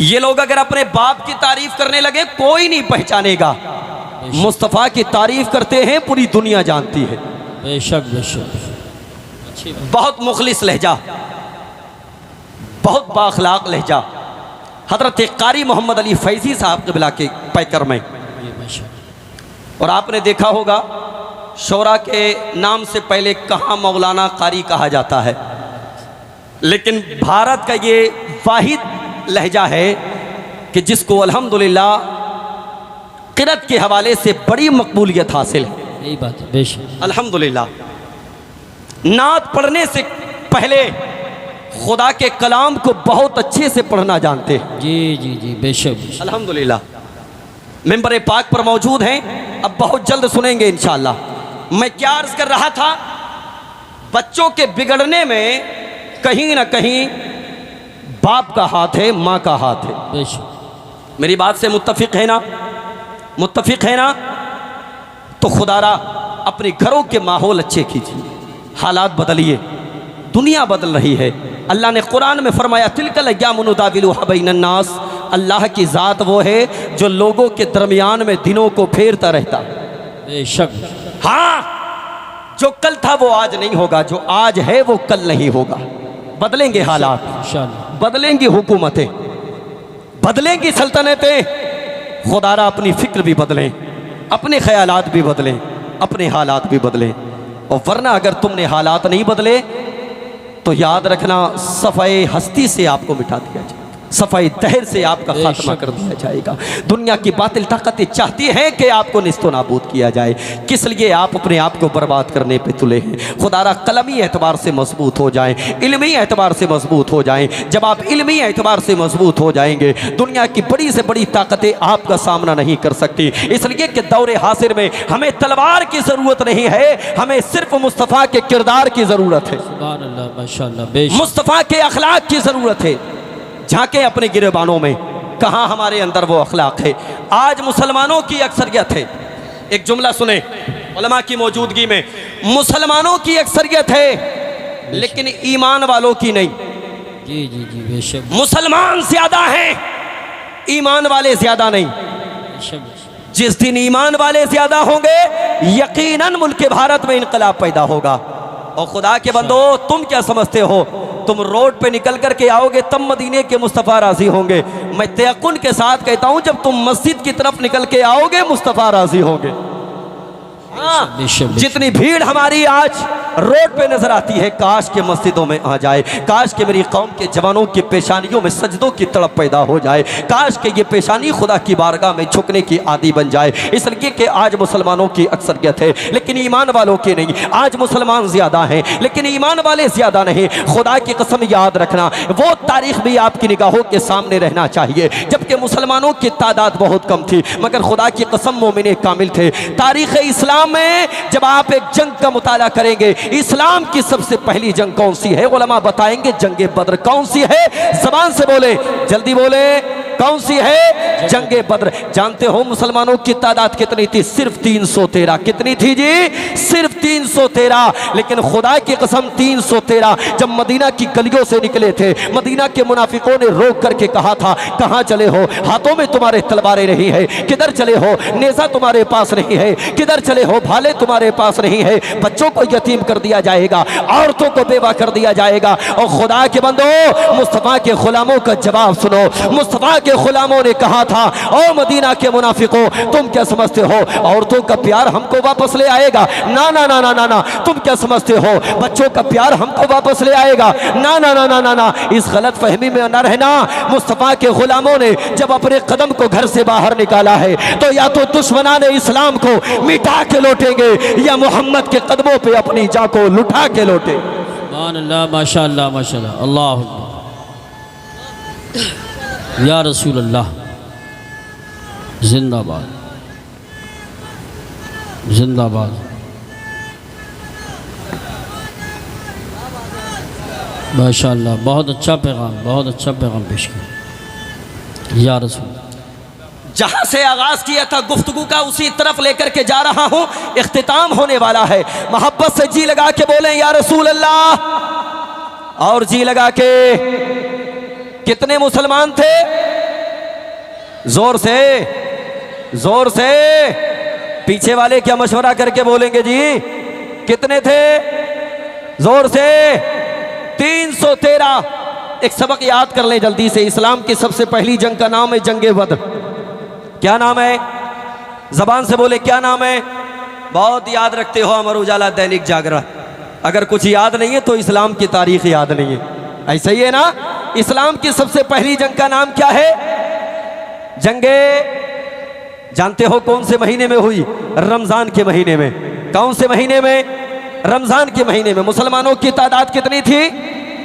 ये लोग अगर अपने बाप की तारीफ करने लगे कोई नहीं पहचानेगा। मुस्तफ़ा की तारीफ करते हैं पूरी दुनिया जानती है। बेशक बेशक। अच्छी बात। बहुत मुखलिस लहजा, बहुत बाखलाक लहजा हज़रत कारी मोहम्मद अली फैज़ी साहब क़िबला के पैकर में। और आपने देखा होगा शोरा के नाम से पहले कहाँ मौलाना कारी कहा जाता है, लेकिन भारत का ये वाहिद लहजा है कि जिसको अल्हम्दुलिल्लाह क़िरत के हवाले से बड़ी मकबूलियत हासिल है। यही बात है। बेशक अल्हम्दुलिल्लाह। नात पढ़ने से पहले खुदा के कलाम को बहुत अच्छे से पढ़ना जानते हैं। जी जी जी बेशक। अल्हम्दुलिल्लाह मिंबर पाक पर मौजूद हैं, अब बहुत जल्द सुनेंगे इंशाअल्लाह। मैं क्या अर्ज कर रहा था, बच्चों के बिगड़ने में कहीं ना कहीं बाप का हाथ है, माँ का हाथ है। बेशक। मेरी बात से मुत्तफिक है ना? मुत्तफिक है ना? तो खुदारा अपने घरों के माहौल अच्छे कीजिए, हालात बदलिए, दुनिया बदल रही है। अल्लाह ने कुरान में फरमाया तिलकल अय्यामु नुदाविलुहा बैनन्नास, अल्लाह की ज़ात वो है जो लोगों के दरमियान में दिनों को फेरता रहता। बेशक। हाँ, जो कल था वो आज नहीं होगा, जो आज है वो कल नहीं होगा। बदलेंगे हालात, इंशाअल्लाह बदलेंगी हुकूमतें, बदलेंगी सल्तनतें। खुदारा अपनी फिक्र भी बदलें, अपने ख्यालात भी बदलें, अपने हालात भी बदलें। और वरना अगर तुमने हालात नहीं बदले तो याद रखना सफ़ाए हस्ती से आपको मिटा दिया जाएगा, सफ़ाई दहर से आपका खात्मा कर दिया जाएगा। दुनिया की बातिल ताकतें चाहती हैं कि आपको निस्तो नाबूद किया जाए, किस लिए आप अपने आप को बर्बाद करने पे तुले हैं। खुदारा कलमी एतबार से मजबूत हो जाएं, इल्मी एतबार से मजबूत हो जाएं। जब आप इल्मी एतबार से मजबूत हो जाएंगे दुनिया की बड़ी से बड़ी ताकतें आपका सामना नहीं कर सकती। इसलिए कि दौरे हासिर में हमें तलवार की ज़रूरत नहीं है, हमें सिर्फ मुस्तफ़ा के किरदार की ज़रूरत है, सुभान अल्लाह माशाअल्लाह। बेशक। मुस्तफ़ा के अखलाक की ज़रूरत है। झांके अपने गिरेबानों में, कहाँ हमारे अंदर वो अखलाक है। आज मुसलमानों की अक्सरियत है, एक जुमला सुने उलमा की मौजूदगी में, मुसलमानों की अक्सरियत है लेकिन ईमान वालों की नहीं। जी जी जी बेशक। मुसलमान ज्यादा हैं, ईमान वाले ज्यादा नहीं। बेशक। जिस दिन ईमान वाले ज्यादा होंगे यकीनन मुल्क भारत में इनकलाब पैदा होगा। और खुदा के बंदो, तुम क्या समझते हो तुम रोड पे निकल कर के आओगे तब मदीने के मुस्तफ़ा राजी होंगे? मैं तयक़ुन के साथ कहता हूं जब तुम मस्जिद की तरफ निकल के आओगे मुस्तफ़ा राजी होंगे। हाँ, जितनी भीड़ हमारी आज रोड पे नजर आती है, काश के मस्जिदों में आ जाए, काश के मेरी कौम के जवानों की पेशानियों में सजदों की तड़प पैदा हो जाए, काश के ये पेशानी खुदा की बारगाह में झुकने की आदी बन जाए। इसलिए कि आज मुसलमानों की अक्सरियत है लेकिन ईमान वालों की नहीं। आज मुसलमान ज्यादा हैं लेकिन ईमान वाले ज्यादा नहीं। खुदा की कसम याद रखना, वो तारीख भी आपकी निगाहों के सामने रहना चाहिए जबकि मुसलमानों की तादाद बहुत कम थी मगर खुदा की कसम मोमिने कामिल थे। तारीख इस्लाम इस्लाम में जब आप एक जंग का मुताला करेंगे, इस्लाम की सबसे पहली जंग कौन सी है? उलमा बताएंगे जंगे बद्र। कौन सी है? जबान से बोले, जल्दी बोले, कौन सी है? जंगे बद्र। जानते हो मुसलमानों की तादाद कितनी थी? सिर्फ 313। कितनी थी जी? सिर्फ 313। लेकिन खुदा की कसम 313 जब मदीना की गलियों से निकले थे, मदीना के मुनाफिकों ने रोक करके कहा था, कहां चले हो? हाथों में तुम्हारे तलवारें नहीं है, किधर चले हो? नेजा तुम्हारे पास नहीं है, किधर चले हो? भाले तुम्हारे पास नहीं है, बच्चों को यतीम कर दिया जाएगा, औरतों को बेवा कर दिया जाएगा। और खुदा के बंदो, मुस्तफा के गुलामों का जवाब सुनो। मुस्तफा के गुलामों ने कहा था, ओ मदीना के मुनाफिकों, तुम क्या समझते हो औरतों का प्यार हमको वापस ले आएगा? ना ना ना ना ना ना। तुम क्या समझते हो बच्चों का प्यार हमको वापस ले आएगा? ना ना ना ना ना ना। इस गलत फहमी में न रहना। मुस्तफा के गुलामों ने जब अपने कदम को घर से बाहर निकाला है, तो या तो दुश्मनाने इस्लाम को मिटा के लौटेंगे, या मोहम्मद के कदमों पे अपनी जान को लुटा के लौटे। सुभान अल्लाह, माशाअल्लाह माशाअल्लाह, अल्लाह अकबर, या रसूल अल्लाह, जिंदाबाद जिंदाबाद। माशाअल्लाह, बहुत अच्छा पैगाम, बहुत अच्छा पैगाम पेश किया या रसूल। जहां से आगाज किया था गुफ्तगू का, उसी तरफ लेकर के जा रहा हूं। इख्तिताम होने वाला है। मोहब्बत से जी लगा के बोले या रसूल अल्लाह, और जी लगा के। कितने मुसलमान थे? जोर से, जोर से। पीछे वाले क्या मशवरा करके बोलेंगे जी? कितने थे? जोर से। 313। एक सबक याद कर लें जल्दी से। इस्लाम की सबसे पहली जंग का नाम है जंगे बद्र। क्या नाम है? जबान से बोले, क्या नाम है? बहुत याद रखते हो अमर उजाला, दैनिक जागरण। अगर कुछ याद नहीं है तो इस्लाम की तारीख याद नहीं है। ऐसा ही है ना? इस्लाम की सबसे पहली जंग का नाम क्या है? जंगे। जानते हो कौन से महीने में हुई? रमजान के महीने में। कौन से महीने में? रमजान के महीने में। मुसलमानों की तादाद कितनी थी?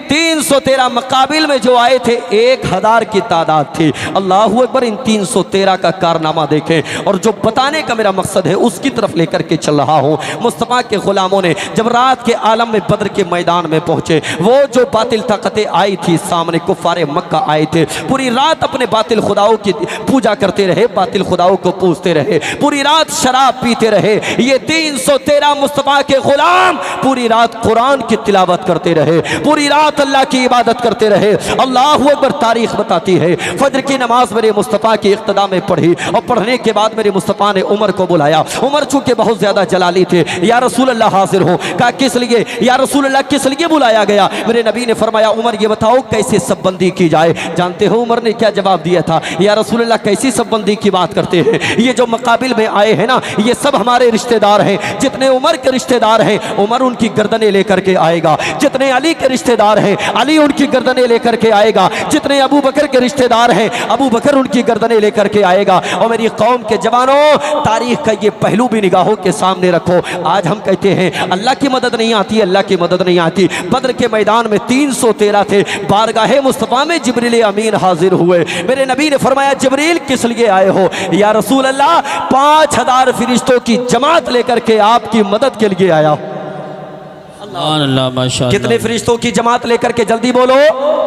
313। मुकाबिल में जो आए थे 1000 की तादाद थी। अल्लाहू अकबर। इन 313 का कारनामा देखें, और जो बताने का मेरा मकसद है उसकी तरफ लेकर के चल रहा हूँ। मुस्तफ़ा के गुलामों ने जब रात के आलम में बद्र के मैदान में पहुंचे, वो जो बातिल ताकतें आई थी सामने, कुफ़ारे मक्का आए थे, पूरी रात अपने बातिल खुदाओं की पूजा करते रहे, बातिल खुदाओं को पूजते रहे, पूरी रात शराब पीते रहे। ये 313 मुस्तफ़ा के गुलाम पूरी रात कुरान की तिलावत करते रहे, पूरी रात अल्लाह की इबादत करते रहे। अल्लाहू अकबर। तारीख बताती है फजर की नमाज मेरे मुस्तफ़ा की इक्तदा में पढ़ी, और पढ़ने के बाद मेरे मुस्तफ़ा ने उमर को बुलाया। उमर चूंकि बहुत ज्यादा जलाली थे, या रसूल अल्लाह हाजिर हो। कहा किस लिए? या रसूल अल्लाह किस लिए बुलाया गया? मेरे नबी ने फरमाया, उमर ये बताओ कैसे सबबंदी की जाए। जानते हो उमर ने क्या जवाब दिया था? या रसूल अल्लाह कैसी सबबंदी की बात करते हैं? ये जो मुकाबिल में आए हैं ना, ये सब हमारे रिश्तेदार हैं। जितने उमर के रिश्तेदार हैं, उमर उनकी गर्दनें लेकर के आएगा। जितने अली के रिश्तेदार हैं, अली उनकी गर्दनें लेकर के आएगा। जितने अबू बकर के रिश्तेदार हैं, अबू बकर उनकी गर्दनें लेकर के आएगा। और मेरी कौम के जवानों, तारीख का ये पहलू भी निगाहों के सामने रखो। आज हम कहते हैं अल्लाह की मदद नहीं आती, अल्लाह की मदद नहीं आती। बद्र के मैदान में 313 थे। बारगाहे मुस्तफ़ा में जिब्रील अमीन हाजिर हुए। मेरे नबी ने फरमाया, जिब्रील किस लिए आए हो? या रसूल अल्लाह, 5000 फरिश्तों की जमात लेकर के आपकी मदद के लिए आया। अल्लाह माशाअल्लाह। कितने फरिश्तों की जमात लेकर के? जल्दी बोलो।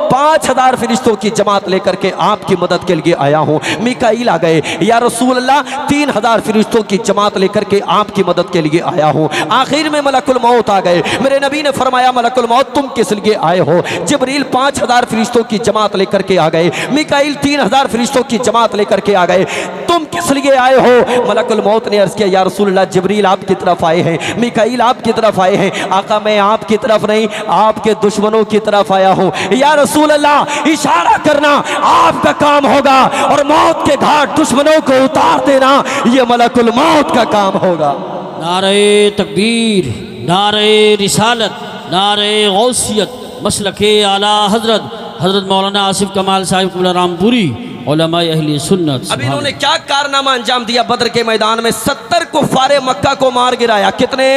5000 फरिश्तों की जमात लेकर के आपकी मदद के लिए आया हूँ। मिकाईल आ गए। या रसूल अल्लाह, 3000 फरिश्तों की जमात लेकर के आपकी मदद के लिए आया हूँ। आखिर में मलकुल मौत आ गए। मेरे नबी ने फरमाया, मलकुल मौत तुम किस लिए आए हो? जिब्रील 5000 फरिश्तों की जमात लेकर के आ गए। मिकाईल 3000 फरिश्तों की जमात लेकर के आ गए। तुम किस लिए आए हो? मलकुल मौत ने अर्ज किया, या रसूल अल्लाह, जिब्रील आपकी तरफ आए हैं, मिकाईल आपकी तरफ आए हैं। आका मैं आपकी तरफ नहीं, आपके दुश्मनों की तरफ आया हूँ। या रसूल अल्लाह, इशारा करना आपका काम होगा, और मौत के घाट दुश्मनों को उतार देना ये मलकुल मौत का काम होगा। नारे तकबीर, नारे रिसालत, नारे गौसियत, मसलके आला हजरत हजरत मौलाना आसिफ कमाल साहिब क़िबला रामपुरी, उलमा अहले सुन्नत। अब इन्होंने क्या कारनामा अंजाम दिया? बद्र के मैदान में 70 कुफ़ारे मक्का को मार गिराया। कितने?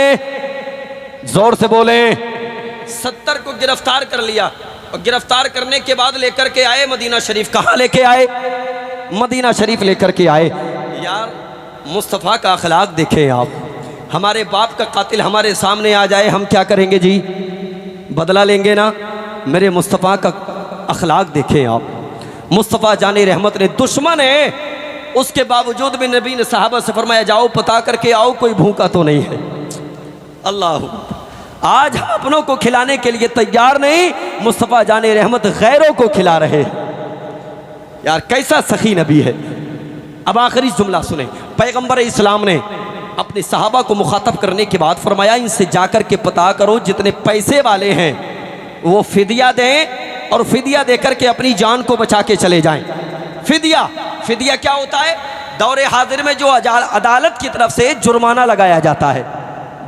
जोर से बोले। 70 को गिरफ्तार कर लिया, और गिरफ्तार करने के बाद लेकर के आए मदीना शरीफ। कहाँ लेके आए? मदीना शरीफ लेकर के आए। यार मुस्तफ़ा का अखलाक देखें आप। हमारे बाप का कातिल हमारे सामने आ जाए, हम क्या करेंगे जी? बदला लेंगे ना? मेरे मुस्तफ़ा का अखलाक देखें आप। मुस्तफ़ा जाने रहमत ने, दुश्मन है, उसके बावजूद भी नबी ने सहाबा से फरमाया जाओ पता करके आओ कोई भूखा तो नहीं है। अल्लाह, आज अपनों को खिलाने के लिए तैयार नहीं, मुस्तफ़ा जाने रहमत गैरों को खिला रहे हैं। यार कैसा सखी नबी है। अब आखिरी जुमला सुने, पैगंबर इस्लाम ने अपने सहाबा को मुखातब करने के बाद फरमाया इनसे जाकर के पता करो जितने पैसे वाले हैं वो फिदिया दें और फिदिया देकर के अपनी जान को बचा के चले जाएं। फिदिया, फिदिया क्या होता है? दौरे हाजिर में जो अदालत की तरफ से जुर्माना लगाया जाता है,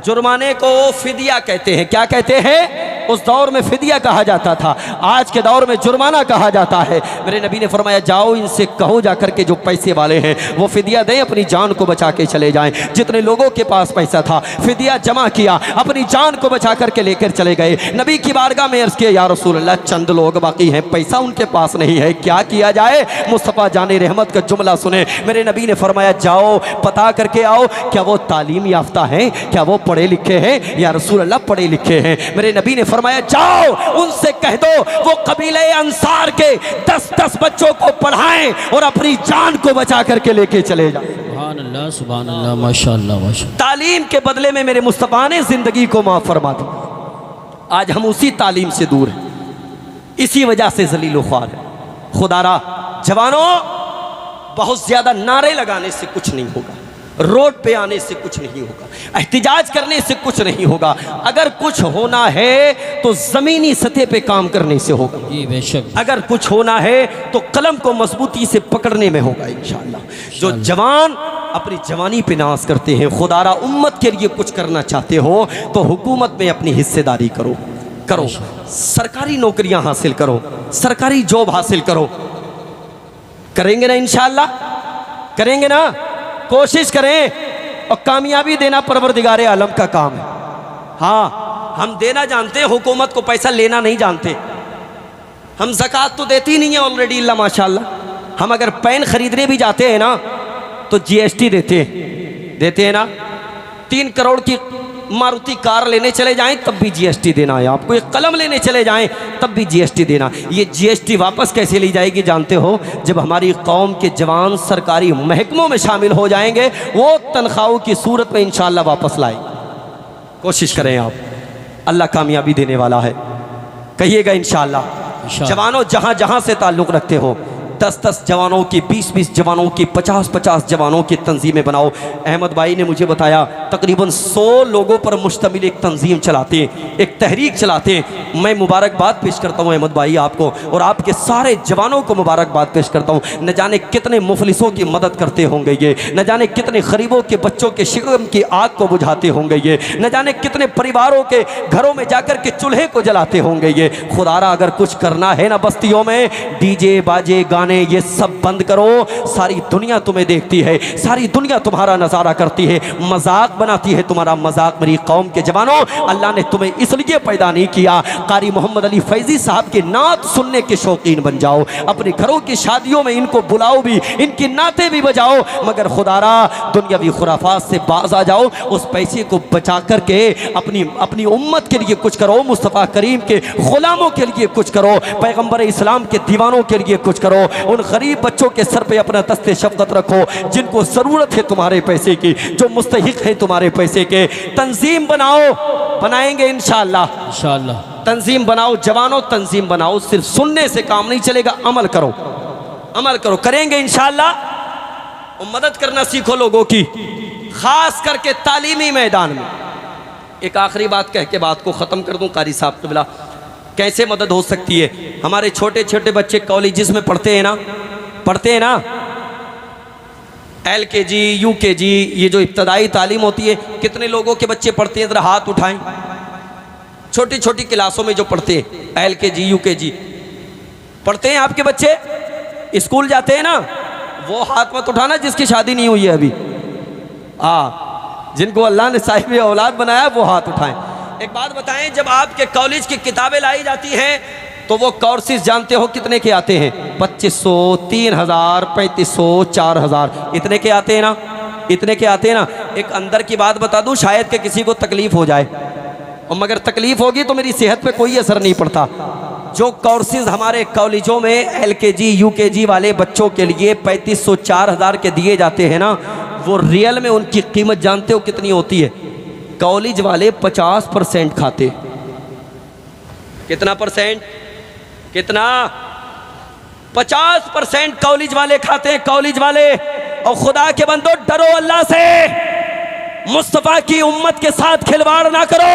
जुर्माने को फिदिया कहते हैं। क्या कहते हैं? उस दौर में फिदिया कहा जाता था, आज के दौर में जुर्माना कहा जाता है। मेरे नबी ने फरमाया जाओ इनसे कहो जाकर के जो पैसे वाले हैं वो फिदिया दें, अपनी जान को बचा के चले जाएं। जितने लोगों के पास पैसा था फिदिया जमा किया, अपनी जान को बचा करके लेकर चले गए। नबी की बारगाह में अर्ज़ किया या रसूल अल्लाह, चंद लोग बाकी हैं, पैसा उनके पास नहीं है, क्या किया जाए? मुस्तफ़ा जाने रहमत का जुमला सुने, मेरे नबी ने फरमाया जाओ पता करके आओ क्या वो तालीम याफ्ता हैं, क्या वो पढ़े लिखे हैं? या रसूल अल्लाह पढ़े लिखे हैं। मेरे नबी ने फरमाया जाओ उनसे कह दो वो कबीले अंसार के 10-10 बच्चों को पढ़ाएं और अपनी जान को बचा करके लेके चले जाएं। सुभान अल्लाह, सुभान अल्लाह, माशाअल्लाह, माशाअल्लाह। तालीम के बदले में मेरे मुस्तफ़ा ने जिंदगी को माफ फरमा दी। आज हम उसी तालीम से दूर हैं, इसी वजह से जलील ख्वार है। खुदारा जवानों, बहुत ज्यादा नारे लगाने से कुछ नहीं होगा, रोड पे आने से कुछ नहीं होगा, एहतिजाज करने से कुछ नहीं होगा। अगर कुछ होना है तो जमीनी सतह पे काम करने से होगा। जी बेशक। अगर कुछ होना है तो कलम को मजबूती से पकड़ने में होगा इंशाअल्लाह। जो जवान अपनी जवानी पे नाज करते हैं, खुदारा उम्मत के लिए कुछ करना चाहते हो तो हुकूमत में अपनी हिस्सेदारी करो, सरकारी नौकरियां हासिल करो, सरकारी जॉब हासिल करो। करेंगे ना इंशाअल्लाह? करेंगे ना? कोशिश करें, और कामयाबी देना परवरदिगारे आलम का काम है। हाँ, हम देना जानते हैं, हुकूमत को पैसा लेना नहीं जानते। हम ज़कात तो देती नहीं है ऑलरेडी, अल्लाह माशाअल्लाह। हम अगर पेन खरीदने भी जाते हैं ना तो जीएसटी देते हैं ना। 3 करोड़ की मारुति कार लेने चले जाएं तब भी जीएसटी देना है आपको। एक कलम लेने चले जाएं तब भी जीएसटी देना। ये जीएसटी वापस कैसे ली जाएगी जानते हो? जब हमारी कौम के जवान सरकारी महकमों में शामिल हो जाएंगे, वो तनख्वाहों की सूरत में इंशाअल्लाह वापस लाएंगे। कोशिश करें आप, अल्लाह कामयाबी देने वाला है। कहिएगा इंशाअल्लाह। जवानों जहां जहां से ताल्लुक़ रखते हो, 10-10 जवानों की, 20-20 जवानों की, 50-50 जवानों की तंजीमें बनाओ। अहमद भाई ने मुझे बताया तकरीबन 100 लोगों पर मुश्तमिल एक तंजीम चलाते हैं, एक तहरीक चलाते हैं। मैं मुबारकबाद पेश करता हूँ अहमद भाई आपको, और आपके सारे जवानों को मुबारकबाद पेश करता हूँ। न जाने कितने मुफलिसों की मदद करते होंगे ये, न जाने कितने गरीबों के बच्चों के शिकम की आग को बुझाते होंगे ये, न जाने कितने परिवारों के घरों में जाकर के चूल्हे को जलाते होंगे ये। खुदारा अगर कुछ करना है ना बस्तियों में, डीजे बाजे गाने ये सब बंद करो। सारी दुनिया तुम्हें देखती है, सारी दुनिया तुम्हारा नजारा करती है, मजाक बनाती है तुम्हारा मजाक। मेरी कौम के जवानों, अल्लाह ने तुम्हें इसलिए पैदा नहीं किया। कारी मोहम्मद अली फैजी साहब के नात सुनने के शौकीन बन जाओ, अपने घरों की शादियों में इनको बुलाओ भी, इनकी नाते भी बजाओ, मगर खुदारा दुनियावी खुराफात से बाज आ जाओ। उस पैसे को बचा करके अपनी उम्मत के लिए कुछ करो, मुस्तफ़ा करीम के गुलामों के लिए कुछ करो, पैगंबर इस्लाम के दीवानों के लिए कुछ करो। उन गरीब बच्चों के सर पे अपना दस्ते शफ़क़त रखो जिनको ज़रूरत है तुम्हारे पैसे की, जो मुस्तहिक है तुम्हारे पैसे के। तंजीम बनाओ, बनाएंगे इंशाअल्लाह। इंशाअल्लाह तंजीम बनाओ जवानों, तंजीम बनाओ। सिर्फ सुनने से काम नहीं चलेगा, अमल करो, अमल करो। करेंगे इंशाअल्लाह। और मदद करना सीखो लोगों की, खास करके तालीमी मैदान में। एक आखिरी बात कह के बात को ख़त्म कर दूँ कारी साहब क़िबला। कैसे मदद हो सकती है? हमारे छोटे छोटे बच्चे कॉलेजेस में पढ़ते हैं ना, LKG UKG, ये जो इब्तदाई तालीम होती है, कितने लोगों के बच्चे पढ़ते हैं? ज़रा हाथ उठाएं। छोटी छोटी क्लासों में जो पढ़ते हैं, LKG UKG पढ़ते हैं आपके बच्चे, स्कूल जाते हैं ना, वो हाथ मत उठाना जिसकी शादी नहीं हुई है अभी। जिनको अल्लाह ने साहिब औलाद बनाया वो हाथ उठाएं। एक बात बताएं, जब आपके कॉलेज की किताबें लाई जाती हैं तो वो कोर्सेज जानते हो कितने के आते हैं? 2500, 3000, 3500, 4000, इतने के आते हैं ना। इतने के आते हैं ना। एक अंदर की बात बता दूं, शायद कि किसी को तकलीफ हो जाए, और मगर तकलीफ होगी तो मेरी सेहत पे कोई असर नहीं पड़ता। जो कोर्सेज हमारे कॉलेजों में LKG UKG वाले बच्चों के लिए 3500 4000 के दिए जाते हैं ना, वो रियल में उनकी कीमत जानते हो कितनी होती है? कॉलेज वाले 50% खाते। कितना परसेंट? कितना? 50% कॉलेज वाले खाते हैं, कॉलेज वाले। और खुदा के बंदो, डरो अल्लाह से, मुस्तफ़ा की उम्मत के साथ खिलवाड़ ना करो,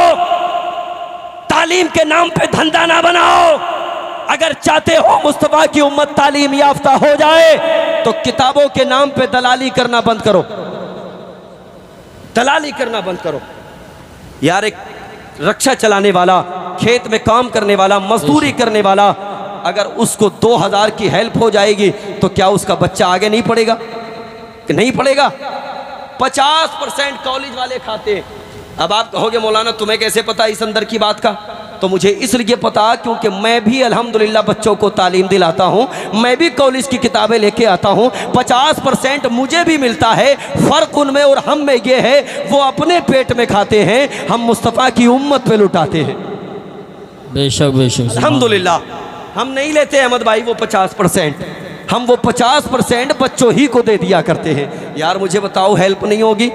तालीम के नाम पे धंधा ना बनाओ। अगर चाहते हो मुस्तफ़ा की उम्मत तालीम याफ्ता हो जाए तो किताबों के नाम पे दलाली करना बंद करो, दलाली करना बंद करो। यार एक रक्षा चलाने वाला, खेत में काम करने वाला, मजदूरी करने वाला, अगर उसको 2000 की हेल्प हो जाएगी तो क्या उसका बच्चा आगे नहीं पढ़ेगा? कि नहीं पढ़ेगा? 50% कॉलेज वाले खाते हैं। अब आप कहोगे मौलाना तुम्हें कैसे पता इस अंदर की बात का? तो मुझे इसलिए पता क्योंकि मैं भी अल्हम्दुलिल्लाह बच्चों को तालीम दिलाता हूँ, मैं भी कॉलेज की किताबें लेके आता हूँ। 50% मुझे भी मिलता है। फ़र्क उनमें और हम में ये है, वो अपने पेट में खाते हैं, हम मुस्तफ़ा की उम्मत पे लुटाते हैं। बेशक बेशक, अल्हम्दुलिल्लाह हम नहीं लेते अहमद भाई वो 50%, हम वो 50% बच्चों ही को दे दिया करते हैं। यार मुझे बताओ, हेल्प नहीं होगी?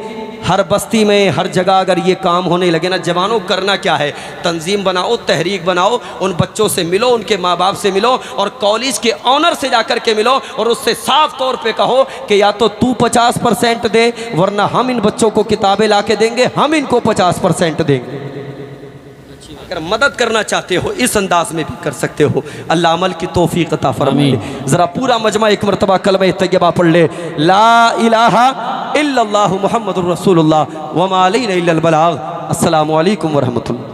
हर बस्ती में, हर जगह अगर ये काम होने लगे ना, जवानों करना क्या है? तंजीम बनाओ, तहरीक बनाओ, उन बच्चों से मिलो, उनके माँ बाप से मिलो, और कॉलेज के ऑनर से जाकर के मिलो, और उससे साफ तौर पे कहो कि या तो तू 50% दे, वरना हम इन बच्चों को किताबें ला के देंगे, हम इनको 50% देंगे। अगर मदद करना चाहते हो इस अंदाज में भी कर सकते हो। अल्लाह अमल की तौफीक अता फरमाए। ज़रा पूरा मजमा एक मरतबा कलमा तैयबा पढ़ ले, ला इलाहा इल्लल्लाहु मुहम्मदुर रसूलुल्लाह व मा अलैना इल्लल बलाग। अस्सलामु अलैकुम व रहमतुल्लाह।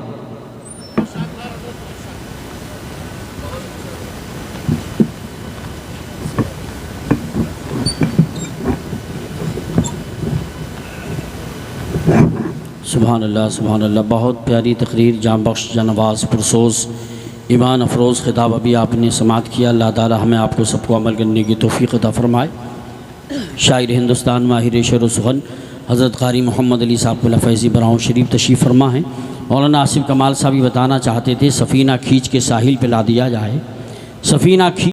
सुभान अल्लाह सुभान अल्लाह। बहुत प्यारी तकरीर, जान बख्श, जानवाज, पुरसोस, ईमान अफरोज़ खिताब अभी आपने समात किया। अल्लाह ताला हमें आपको सबको अमल करने की तौफीक अता फरमाए। शायर हिंदुस्तान, माहिर शेर व सुगन, हज़रत क़ारी मोहम्मद अली साहब फैज़ी बराऊं शरीफ तशरीफ़ फरमा है। मौलाना आसिफ कमाल साहब भी बताना चाहते थे, सफ़ीना खींच के साहिल पे ला दिया जाए, सफ़ीना खींच